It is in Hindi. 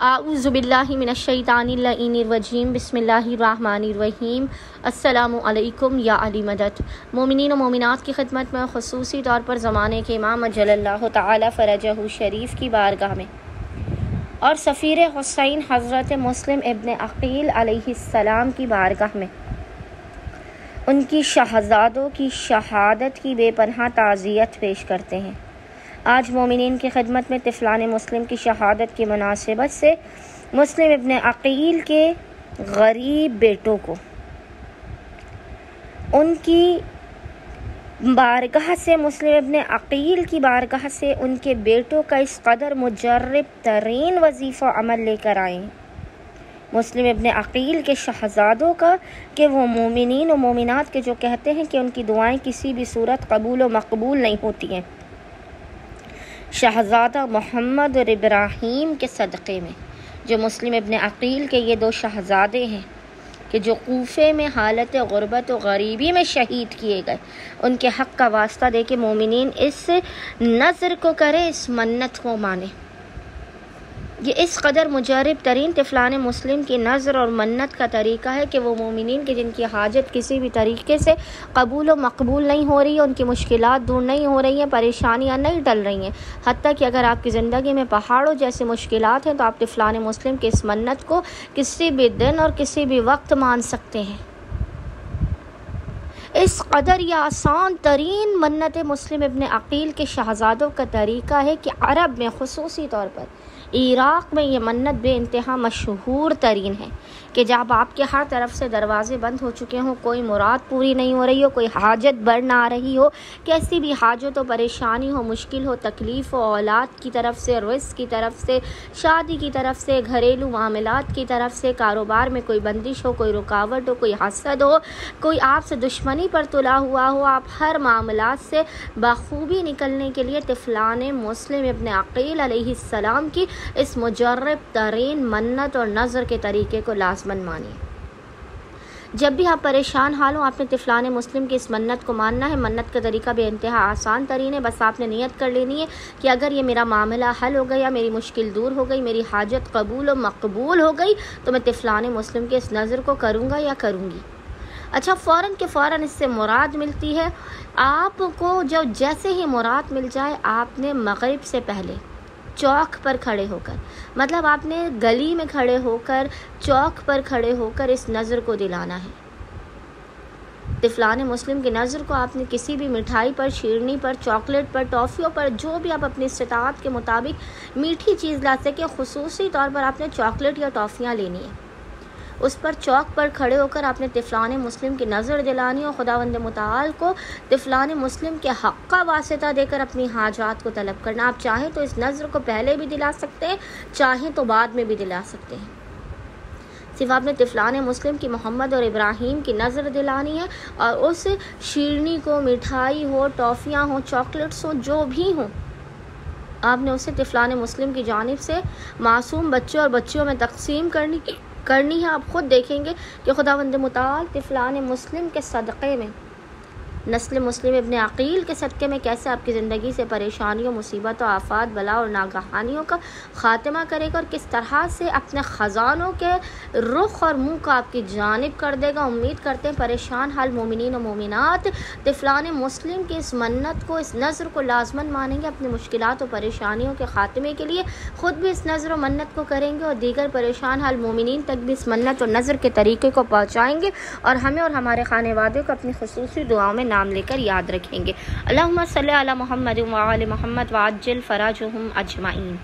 आऊज़ु बिल्लाहि मिनश्शैतानिर्रजीम बिस्मिल्लाहिर्रहमानिर्रहीम। अस्सलामु अलैकुम या अली मदद। मोमिनीन व मोमिनात की खिदमत में ख़ुसूसी तौर पर ज़माने के इमाम अजल्लल्लाहु तआला फ़रजहु शरीफ की बारगाह में और सफ़ीर हुसैन हज़रत मुस्लिम इब्न अक़ील अलैहिस्सलाम की बारगाह में उनकी शहज़ादों की शहादत की बेपनाह ताज़ियत पेश करते हैं। आज मोमिनीन की खिदमत में तिफ़लान मुस्लिम की शहादत की मुनासिबत से मुस्लिम इब्न अक़ील के गरीब बेटों को उनकी बारगाह से मुस्लिम इब्न अक़ील की बारगाह से उनके बेटों का इस कदर मुजर्रब तरीन वजीफ़ा अमल लेकर आए मुस्लिम इब्न अक़ील के शहज़ादों का कि वो मोमिनीन और मोमिनात के जो कहते हैं कि उनकी दुआएं किसी भी सूरत कबूल व मकबूल नहीं होती हैं, शहज़ादा मोहम्मद और इब्राहीम के सदक़े में जो मुस्लिम इब्न अक़ील के ये दो शहज़ादे हैं कि जो कूफे में हालत गुरबत और गरीबी में शहीद किए गए, उनके हक़ का वास्ता दे के मोमिनीन इस नज़र को करे, इस मन्नत को माने। ये इस कदर मुजर्रब तरीन तिफ़लान मुस्लिम की नज़र और मन्नत का तरीका है कि वो मोमिनीन के जिनकी हाजत किसी भी तरीके से कबूल व मकबूल नहीं हो रही है, उनकी मुश्किलात दूर नहीं हो रही हैं, परेशानियां नहीं टल रही हैं, हत्ता कि अगर आपकी ज़िंदगी में पहाड़ों जैसे मुश्किलात हैं तो आप तिफ़लान मुस्लिम की इस मन्नत को किसी भी दिन और किसी भी वक्त मान सकते हैं। इस कदर यह आसान तरीन मन्नत मुस्लिम इब्न अक़ील के शहज़ादों का तरीका है कि अरब में ख़ुसूसी तौर पर इराक़ में ये मन्नत बेइंतहा मशहूर तरीन है कि जब आपके हर तरफ से दरवाज़े बंद हो चुके हों, कोई मुराद पूरी नहीं हो रही हो, कोई हाजत बढ़ ना आ रही हो, कैसी भी हाजत हो, परेशानी हो, मुश्किल हो, तकलीफ़ हो, औलाद की तरफ से, रिज़्क़ की तरफ से, शादी की तरफ से, घरेलू मामलात की तरफ से, कारोबार में कोई बंदिश हो, कोई रुकावट हो, कोई हसद हो, कोई आपसे दुश्मनी पर तुला हुआ हो, आप हर मामलात से बखूबी निकलने के लिए तिफ़लान मुस्लिम इब्न अक़ील अलैहिस्सलाम की इस मुजर्रब तरीन मन्नत और नज़र के तरीके को लाज़मन मानिए। जब भी आप परेशान हाल हो, आपने तिफ़लान मुस्लिम की इस मन्नत को मानना है। मन्नत का तरीका बेइंतहा आसान तरीन है। बस आपने नियत कर लेनी है कि अगर ये मेरा मामला हल हो गया, मेरी मुश्किल दूर हो गई, मेरी हाजत कबूल और मकबूल हो गई, तो मैं तिफ़लान मुस्लिम के इस नज़र को करूँगा या करूँगी। अच्छा, फ़ौरन के फ़ौरन इससे मुराद मिलती है आपको। जब जैसे ही मुराद मिल जाए, आपने मग़रिब से पहले चौक पर खड़े होकर, मतलब आपने गली में खड़े होकर, चौक पर खड़े होकर इस नज़र को दिलाना है। तिफ़लान मुस्लिम की नज़र को आपने किसी भी मिठाई पर, शीरनी पर, चॉकलेट पर, टॉफ़ियों पर, जो भी आप अपनी इस्तिताअत के मुताबिक मीठी चीज़ ला सके, ख़ुसूसी तौर पर आपने चॉकलेट या टॉफ़ियाँ लेनी है। उस पर चौक पर खड़े होकर आपने तिफ़लान मुस्लिम की नज़र दिलानी और खुदावंद मुताल को तिफ़लान मुस्लिम के हक़ का वास्ता देकर अपनी हाजात को तलब करना। आप चाहें तो इस नज़र को पहले भी दिला सकते हैं, चाहें तो बाद में भी दिला सकते हैं। सिर्फ आपने तिफ़लान मुस्लिम की मोहम्मद और इब्राहीम की नज़र दिलानी है और उस शीरनी को, मिठाई हो, टॉफ़ियाँ हो, चॉकलेट्स हो, जो भी हों, आपने उसे तिफ़लान मुस्लिम की जानिब से मासूम बच्चों और बच्चियों में तकसीम करनी है। आप ख़ुद देखेंगे कि खुदावंद मुताल तिफ़लान मुस्लिम के सदक़े में, नस्ल मुस्लिम इब्न अक़ील के सदक़े में कैसे आपकी ज़िंदगी से परेशानियों, मुसीबतों, आफ़ात, बला और नागहानियों का ख़ात्मा करेगा और किस तरह से अपने ख़ज़ानों के रुख और मुँह को आपकी जानिब कर देगा। उम्मीद करते हैं परेशान हाल मोमिनीन और मोमिनात तिफ़लान मुस्लिम की इस मन्नत को, इस नज़र को लाज़मन मानेंगे अपनी मुश्किलात और परेशानियों के ख़ात्मे के लिए। ख़ुद भी इस नज़र और मन्नत को करेंगे और दीगर परेशान हाल मोमिनीन तक भी इस मन्नत और नज़र के तरीक़े को पहुँचाएँगे और हमें और हमारे खानेवादे को अपनी ख़ुसूसी दुआओं में नाम लेकर याद रखेंगे। अल्लाहुम्मा सल्ली अला मुहम्मद व आले मुहम्मद व अज्जिल फ़राजहुम अजमाइन।